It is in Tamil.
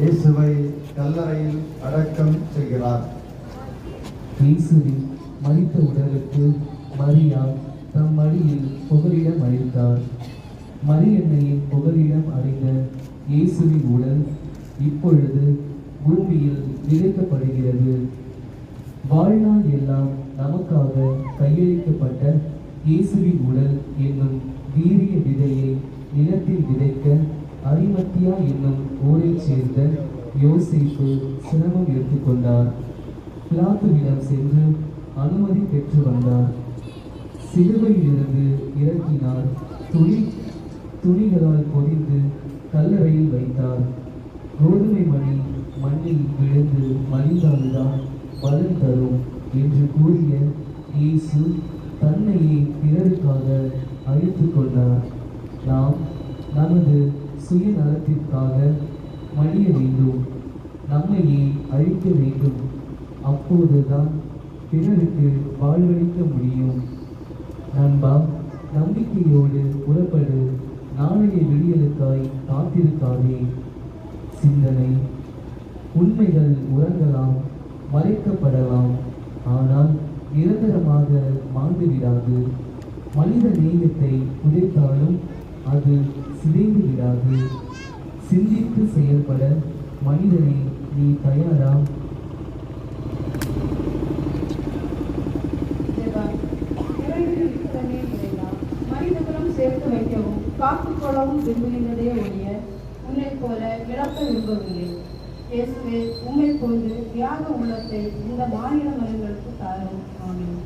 இயேசுவை கல்லறையில் அடக்கம் செய்கிறார். இயேசுவின் மரித்த உடலுக்கு மரியா தம் மடியில் புகலிடம் அளித்தார். மரியன்னையின் புகலிடம் அடைந்த இயேசுவின் உடல் இப்பொழுது பூமியில் விதைக்கப்படுகிறது. வாழ்நாள் எல்லாம் நமக்காக கையளிக்கப்பட்ட இயேசுவின் உடல் என்னும் வீரிய விதையை நிலத்தில் விதைக்க அரிமத்தியா என்னும் ஊரைச் சேர்ந்த யோசேப்பு சிரமம் எடுத்துக்கொண்டார். பிலாத்துவிடம் சென்று அனுமதி பெற்று வந்தார். சிலுவையிலிருந்து இறக்கினார். துணிகளால் பொதிந்து கல்லறையில் வைத்தார். கோதுமை மணி மண்ணில் விழுந்து மலிந்தால்தான் பலன் தரும் என்று கூறிய இயேசு தன்னையே பிறருக்காக அழித்து கொண்டார். நாம் நமது சுயநலத்திற்காக மடிய வேண்டும், நம்மையே அழிக்க வேண்டும். அப்போதுதான் பிறருக்கு வாழ்வளிக்க முடியும். நண்பா, நம்பிக்கையோடு புறப்படு. நாளைய விடியலுக்காய் காத்திருக்காதே. சிந்தனை: உண்மைகள் உறங்கலாம், மறைக்கப்படலாம், ஆனால் நிரந்தரமாக மாண்டுவிடாது. மனித நேயத்தை புதைத்தாலும் அது சிதைந்து விடாது. சிந்தித்து செயல்பட மனிதனே, நீ தயாரா? மனிதகுலம் சேர்த்து வைக்கவும் காத்துக்கொள்ளவும் விரும்புகின்றதே ஒழிய உன்னை போல இழக்க விரும்பவில்லை. இயேசுவே, உம்மை போன்று தியாக உள்ளத்தை இந்த மாநில மனிதர்களுக்கு தாரும். ஆமென்.